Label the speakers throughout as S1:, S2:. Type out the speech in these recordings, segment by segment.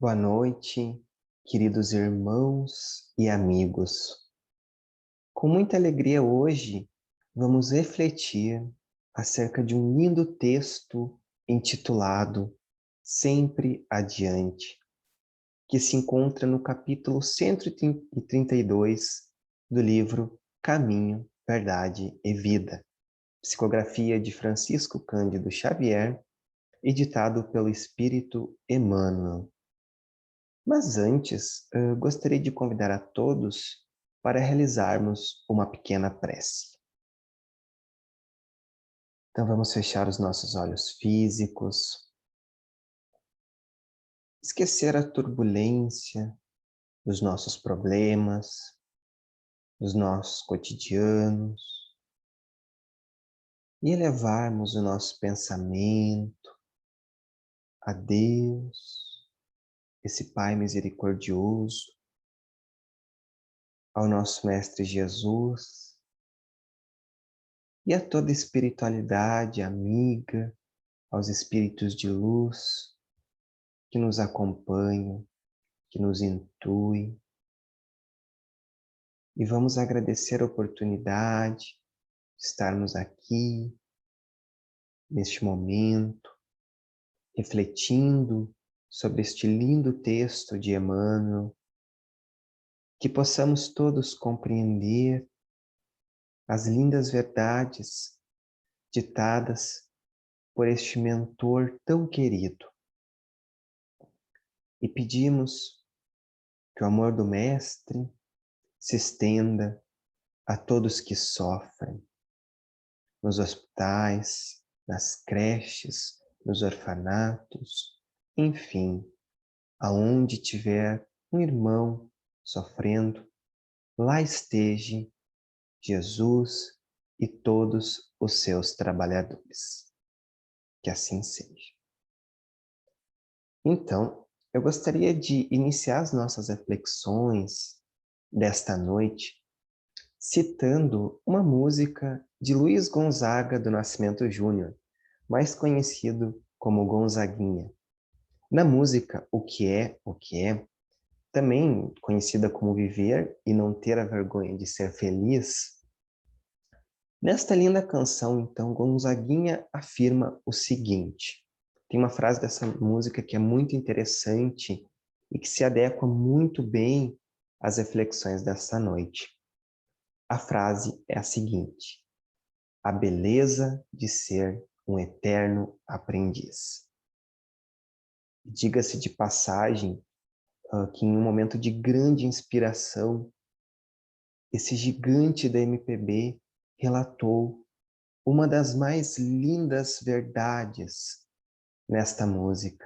S1: Boa noite, queridos irmãos e amigos. Com muita alegria hoje, vamos refletir acerca de um lindo texto intitulado Sempre Adiante, que se encontra no capítulo 132 do livro Caminho, Verdade e Vida, psicografia de Francisco Cândido Xavier, editado pelo Espírito Emmanuel. Mas antes, gostaria de convidar a todos para realizarmos uma pequena prece. Então vamos fechar os nossos olhos físicos, esquecer a turbulência dos nossos problemas, dos nossos cotidianos, e elevarmos o nosso pensamento a Deus, esse Pai misericordioso, ao nosso Mestre Jesus, e a toda a espiritualidade amiga, aos espíritos de luz que nos acompanham, que nos intuem. E vamos agradecer a oportunidade de estarmos aqui, neste momento, refletindo sobre este lindo texto de Emmanuel, que possamos todos compreender as lindas verdades ditadas por este mentor tão querido. E pedimos que o amor do Mestre se estenda a todos que sofrem, nos hospitais, nas creches, nos orfanatos, enfim, aonde tiver um irmão sofrendo, lá esteja Jesus e todos os seus trabalhadores. Que assim seja. Então, eu gostaria de iniciar as nossas reflexões desta noite citando uma música de Luiz Gonzaga do Nascimento Júnior, mais conhecido como Gonzaguinha. Na música O Que É, também conhecida como Viver e Não Ter a Vergonha de Ser Feliz, nesta linda canção, então, Gonzaguinha afirma o seguinte. Tem uma frase dessa música que é muito interessante e que se adequa muito bem às reflexões desta noite. A frase é a seguinte: a beleza de ser um eterno aprendiz. Diga-se de passagem que em um momento de grande inspiração, esse gigante da MPB relatou uma das mais lindas verdades nesta música,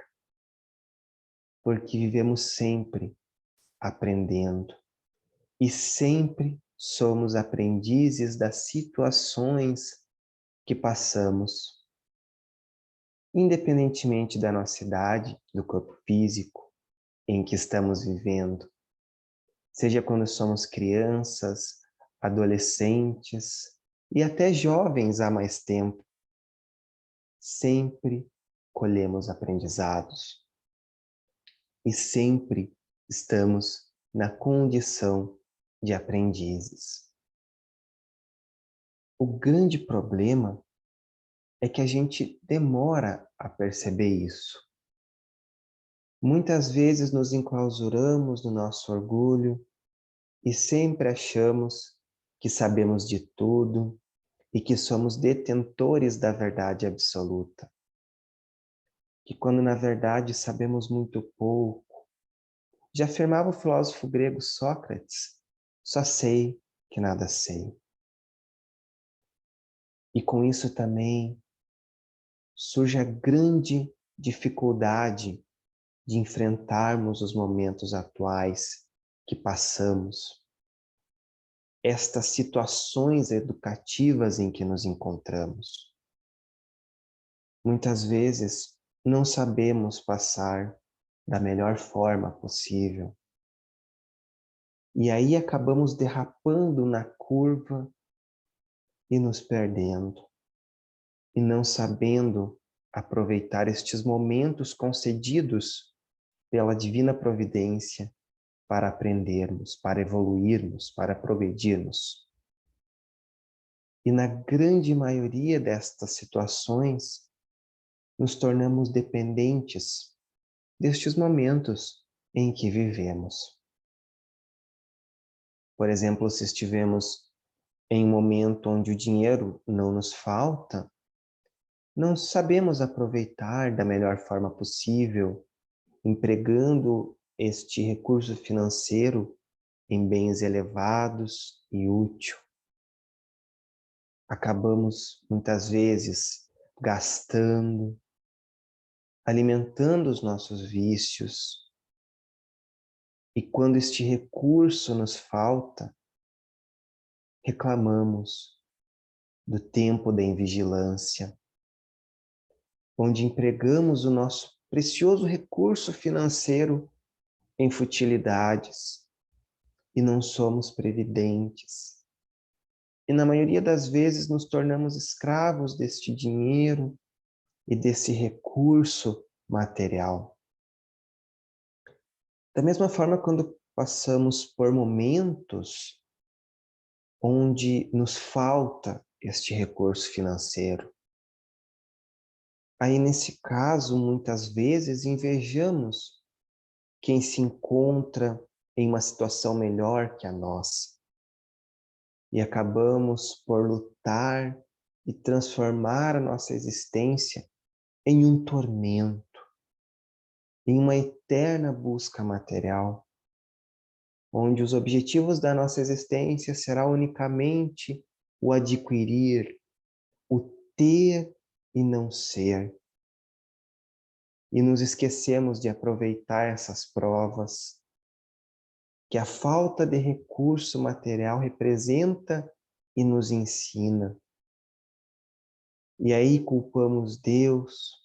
S1: porque vivemos sempre aprendendo e sempre somos aprendizes das situações que passamos, independentemente da nossa idade, do corpo físico em que estamos vivendo, seja quando somos crianças, adolescentes e até jovens há mais tempo, sempre colhemos aprendizados e sempre estamos na condição de aprendizes. O grande problema é que a gente demora a perceber isso. Muitas vezes nos enclausuramos no nosso orgulho e sempre achamos que sabemos de tudo e que somos detentores da verdade absoluta. Que quando na verdade sabemos muito pouco. Já afirmava o filósofo grego Sócrates, só sei que nada sei. E com isso também surge a grande dificuldade de enfrentarmos os momentos atuais que passamos, estas situações educativas em que nos encontramos. Muitas vezes não sabemos passar da melhor forma possível. E aí acabamos derrapando na curva e nos perdendo, e não sabendo aproveitar estes momentos concedidos pela divina providência para aprendermos, para evoluirmos, para progredirmos. E na grande maioria destas situações, nos tornamos dependentes destes momentos em que vivemos. Por exemplo, se estivermos em um momento onde o dinheiro não nos falta, não sabemos aproveitar da melhor forma possível, empregando este recurso financeiro em bens elevados e útil. Acabamos, muitas vezes, gastando, alimentando os nossos vícios. E quando este recurso nos falta, reclamamos do tempo da invigilância, onde empregamos o nosso precioso recurso financeiro em futilidades e não somos previdentes. E na maioria das vezes nos tornamos escravos deste dinheiro e desse recurso material. Da mesma forma, quando passamos por momentos onde nos falta este recurso financeiro, aí nesse caso, muitas vezes invejamos quem se encontra em uma situação melhor que a nossa. E acabamos por lutar e transformar a nossa existência em um tormento, em uma eterna busca material, onde os objetivos da nossa existência será unicamente o adquirir, o ter e não ser. E nos esquecemos de aproveitar essas provas que a falta de recurso material representa e nos ensina. E aí culpamos Deus,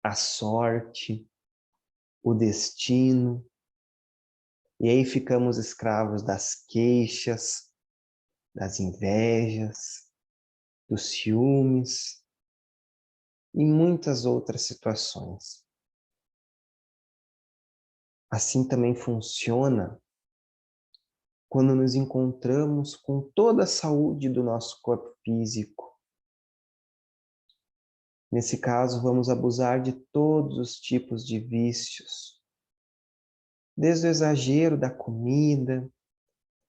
S1: a sorte, o destino, e aí ficamos escravos das queixas, das invejas, dos ciúmes e muitas outras situações. Assim também funciona quando nos encontramos com toda a saúde do nosso corpo físico. Nesse caso, vamos abusar de todos os tipos de vícios, desde o exagero da comida,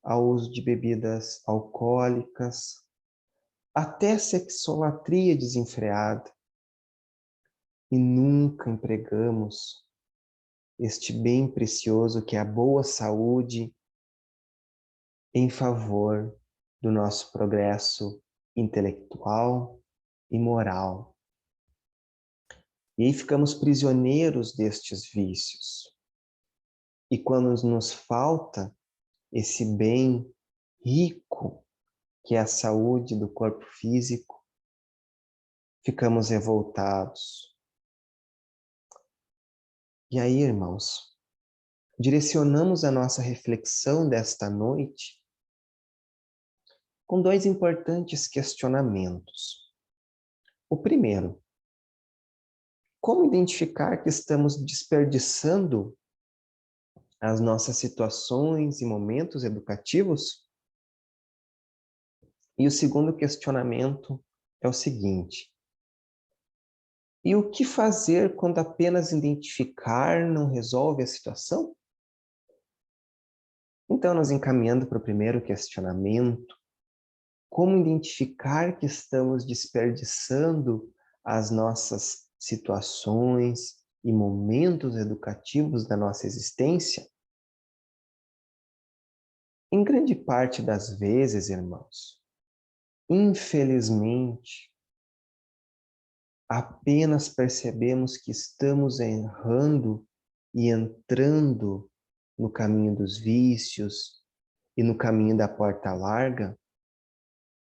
S1: ao uso de bebidas alcoólicas, até sexolatria desenfreada. E nunca empregamos este bem precioso que é a boa saúde em favor do nosso progresso intelectual e moral. E aí ficamos prisioneiros destes vícios. E quando nos falta esse bem rico, que é a saúde do corpo físico, ficamos revoltados. E aí, irmãos, direcionamos a nossa reflexão desta noite com dois importantes questionamentos. O primeiro, como identificar que estamos desperdiçando as nossas situações e momentos educativos? E o segundo questionamento é o seguinte: e o que fazer quando apenas identificar não resolve a situação? Então, nós encaminhando para o primeiro questionamento, como identificar que estamos desperdiçando as nossas situações e momentos educativos da nossa existência? Em grande parte das vezes, irmãos, infelizmente, apenas percebemos que estamos errando e entrando no caminho dos vícios e no caminho da porta larga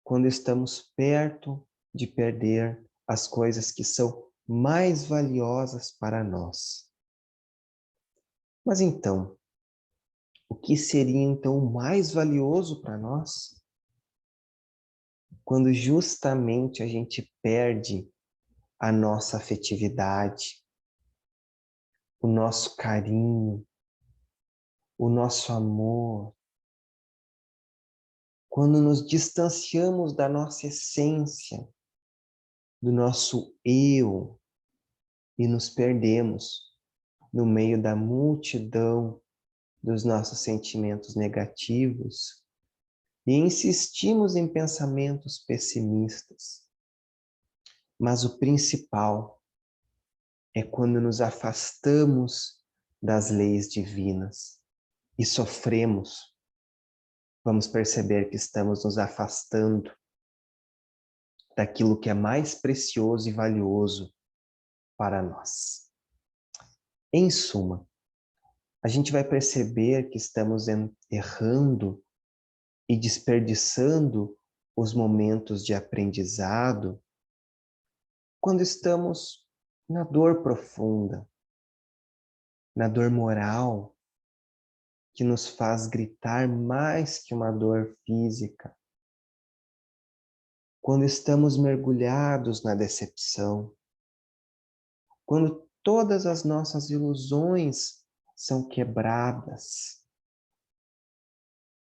S1: quando estamos perto de perder as coisas que são mais valiosas para nós. Mas então, o que seria então mais valioso para nós? Quando justamente a gente perde a nossa afetividade, o nosso carinho, o nosso amor, quando nos distanciamos da nossa essência, do nosso eu, e nos perdemos no meio da multidão dos nossos sentimentos negativos e insistimos em pensamentos pessimistas. Mas o principal é quando nos afastamos das leis divinas e sofremos, vamos perceber que estamos nos afastando daquilo que é mais precioso e valioso para nós. Em suma, a gente vai perceber que estamos errando e desperdiçando os momentos de aprendizado quando estamos na dor profunda, na dor moral, que nos faz gritar mais que uma dor física. Quando estamos mergulhados na decepção, quando todas as nossas ilusões são quebradas,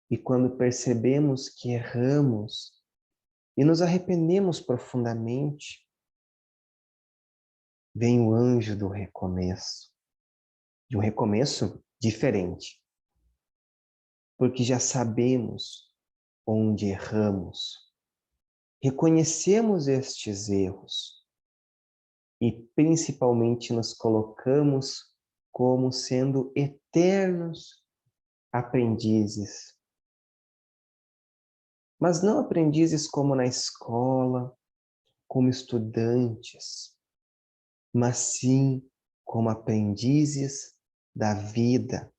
S1: e quando percebemos que erramos e nos arrependemos profundamente, vem o anjo do recomeço, de um recomeço diferente, porque já sabemos onde erramos, reconhecemos estes erros e principalmente nos colocamos como sendo eternos aprendizes. Mas não aprendizes como na escola, como estudantes, mas sim como aprendizes da vida,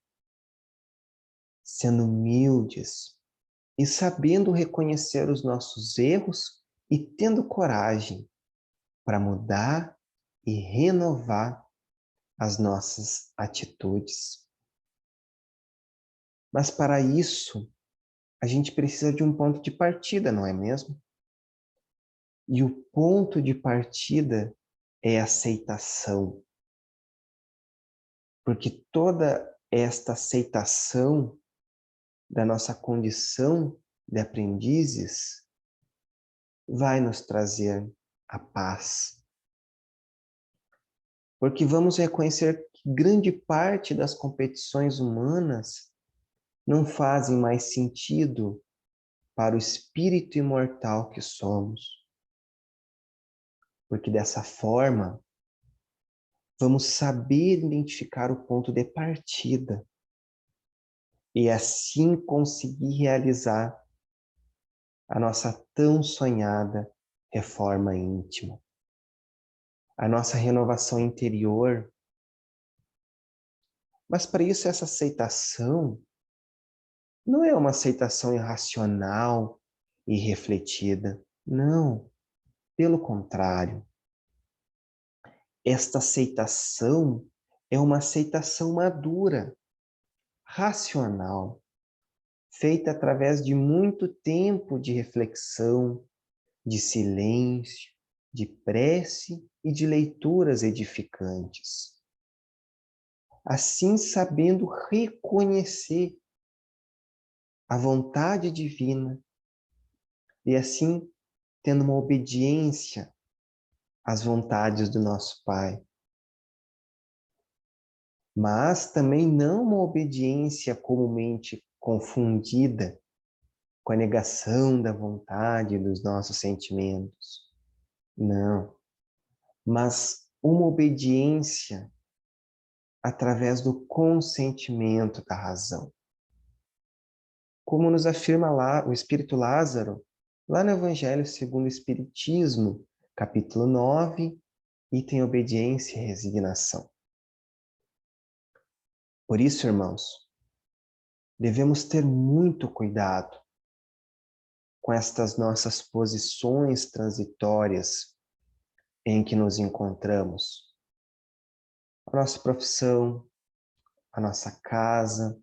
S1: sendo humildes e sabendo reconhecer os nossos erros e tendo coragem para mudar e renovar as nossas atitudes. Mas para isso, a gente precisa de um ponto de partida, não é mesmo? E o ponto de partida é aceitação. Porque toda esta aceitação da nossa condição de aprendizes vai nos trazer a paz. Porque vamos reconhecer que grande parte das competições humanas não fazem mais sentido para o espírito imortal que somos. Porque dessa forma, vamos saber identificar o ponto de partida e assim conseguir realizar a nossa tão sonhada reforma íntima, a nossa renovação interior. Mas para isso, essa aceitação não é uma aceitação irracional e refletida. Não, pelo contrário. Esta aceitação é uma aceitação madura, racional, feita através de muito tempo de reflexão, de silêncio, de prece e de leituras edificantes. Assim, sabendo reconhecer a vontade divina e assim tendo uma obediência às vontades do nosso Pai. Mas também não uma obediência comumente confundida com a negação da vontade dos nossos sentimentos. Não, mas uma obediência através do consentimento da razão. Como nos afirma lá o Espírito Lázaro, lá no Evangelho segundo o Espiritismo, capítulo 9, item obediência e resignação. Por isso, irmãos, devemos ter muito cuidado com estas nossas posições transitórias em que nos encontramos. A nossa profissão, a nossa casa,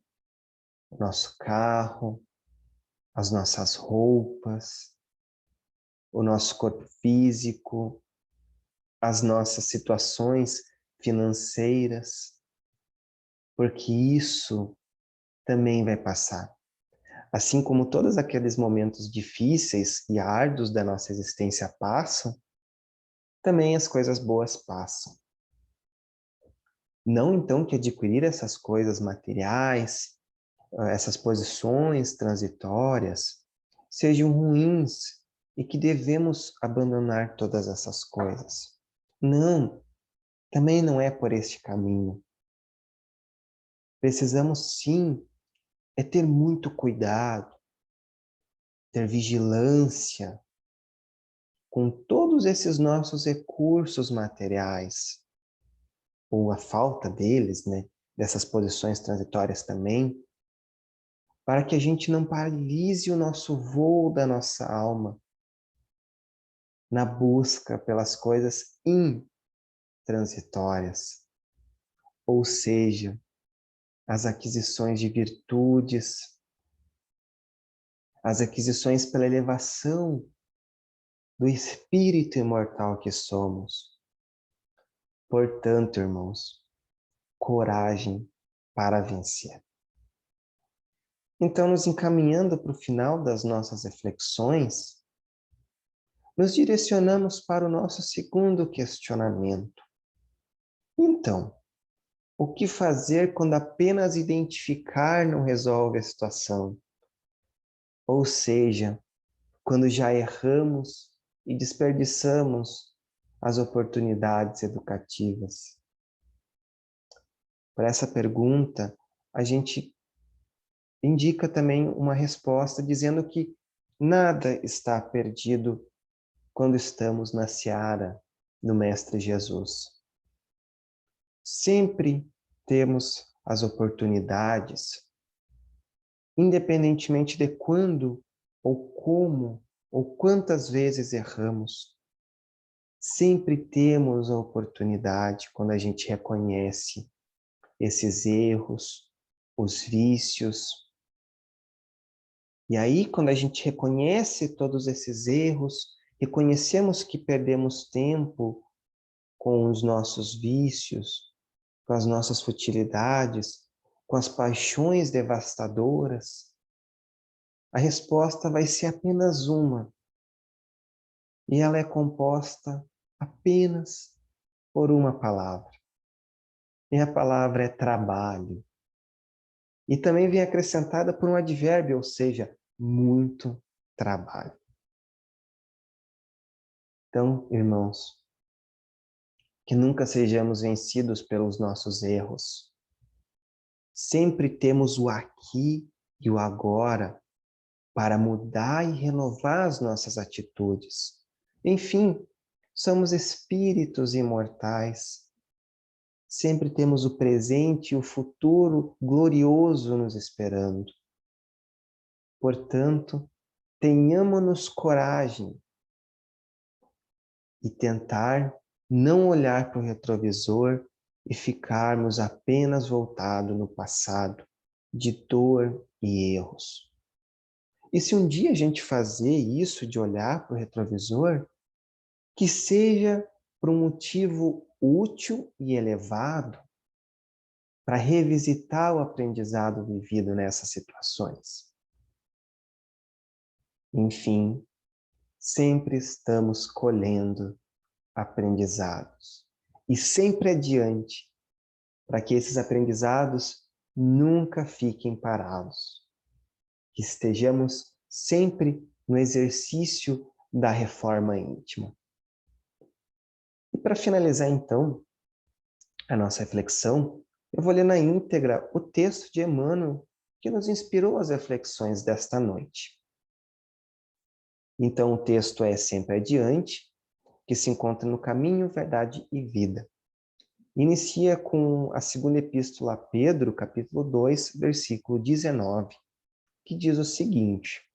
S1: o nosso carro, as nossas roupas, o nosso corpo físico, as nossas situações financeiras, porque isso também vai passar. Assim como todos aqueles momentos difíceis e árduos da nossa existência passam, também as coisas boas passam. Não então que adquirir essas coisas materiais, essas posições transitórias, sejam ruins e que devemos abandonar todas essas coisas. Não, também não é por este caminho. Precisamos sim ter muito cuidado, ter vigilância com todos esses nossos recursos materiais, ou a falta deles, né? Dessas posições transitórias também, para que a gente não paralise o nosso voo da nossa alma na busca pelas coisas intransitórias, ou seja, as aquisições de virtudes, as aquisições pela elevação do espírito imortal que somos. Portanto, irmãos, coragem para vencer. Então, nos encaminhando para o final das nossas reflexões, nos direcionamos para o nosso segundo questionamento. Então, o que fazer quando apenas identificar não resolve a situação? Ou seja, quando já erramos e desperdiçamos as oportunidades educativas? Para essa pergunta, a gente indica também uma resposta dizendo que nada está perdido quando estamos na seara do Mestre Jesus. Sempre temos as oportunidades, independentemente de quando ou como ou quantas vezes erramos. Sempre temos a oportunidade quando a gente reconhece esses erros, os vícios. E aí, quando a gente reconhece todos esses erros, reconhecemos que perdemos tempo com os nossos vícios, com as nossas futilidades, com as paixões devastadoras, a resposta vai ser apenas uma. E ela é composta apenas por uma palavra. E a palavra é trabalho. E também vem acrescentada por um advérbio, ou seja, muito trabalho. Então, irmãos, que nunca sejamos vencidos pelos nossos erros. Sempre temos o aqui e o agora para mudar e renovar as nossas atitudes. Enfim, somos espíritos imortais. Sempre temos o presente e o futuro glorioso nos esperando. Portanto, tenhamos-nos coragem e tentar não olhar para o retrovisor e ficarmos apenas voltados no passado, de dor e erros. E se um dia a gente fazer isso de olhar para o retrovisor, que seja por um motivo útil e elevado para revisitar o aprendizado vivido nessas situações. Enfim, sempre estamos colhendo aprendizados e sempre adiante, para que esses aprendizados nunca fiquem parados, que estejamos sempre no exercício da reforma íntima. E para finalizar então a nossa reflexão, eu vou ler na íntegra o texto de Emmanuel que nos inspirou as reflexões desta noite. Então o texto é Sempre Adiante, que se encontra no Caminho, Verdade e Vida. Inicia com a segunda epístola a Pedro, capítulo 2, versículo 19, que diz o seguinte: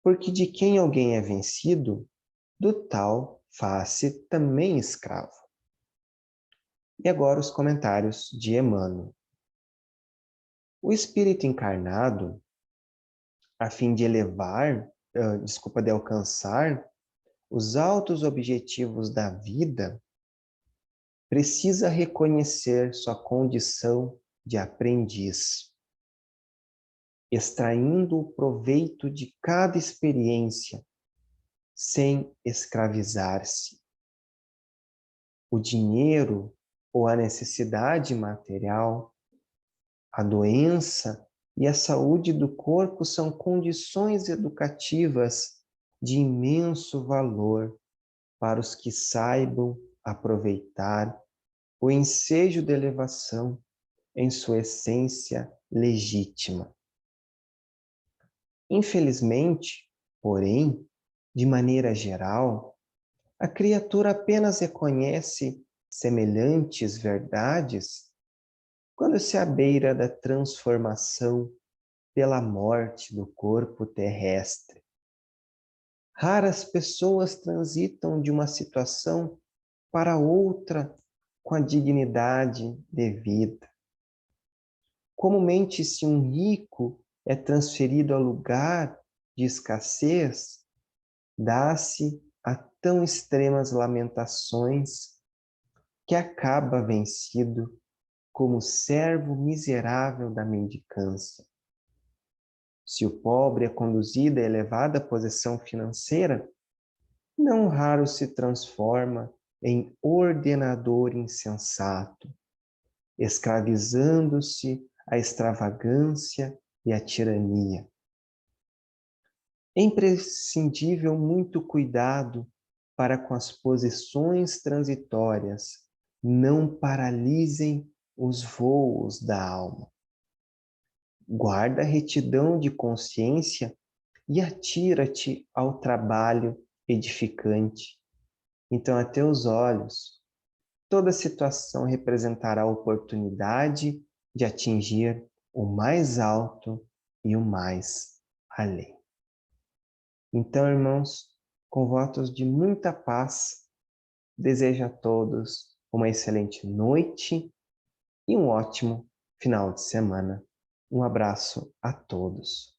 S1: porque de quem alguém é vencido, do tal faz-se também escravo. E agora os comentários de Emmanuel. O espírito encarnado, a fim de de alcançar os altos objetivos da vida, precisa reconhecer sua condição de aprendiz, extraindo o proveito de cada experiência, sem escravizar-se. O dinheiro ou a necessidade material, a doença e a saúde do corpo são condições educativas de imenso valor para os que saibam aproveitar o ensejo da elevação em sua essência legítima. Infelizmente, porém, de maneira geral, a criatura apenas reconhece semelhantes verdades quando se abeira da transformação pela morte do corpo terrestre. Raras pessoas transitam de uma situação para outra com a dignidade devida. Comumente, se um rico é transferido a lugar de escassez, dá-se a tão extremas lamentações que acaba vencido como servo miserável da mendicância. Se o pobre é conduzido a elevada posição financeira, não raro se transforma em ordenador insensato, escravizando-se à extravagância e à tirania. É imprescindível muito cuidado para com as posições transitórias não paralisem os voos da alma. Guarda a retidão de consciência e atira-te ao trabalho edificante. Então, a teus olhos, toda situação representará a oportunidade de atingir o mais alto e o mais além. Então, irmãos, com votos de muita paz, desejo a todos uma excelente noite e um ótimo final de semana. Um abraço a todos.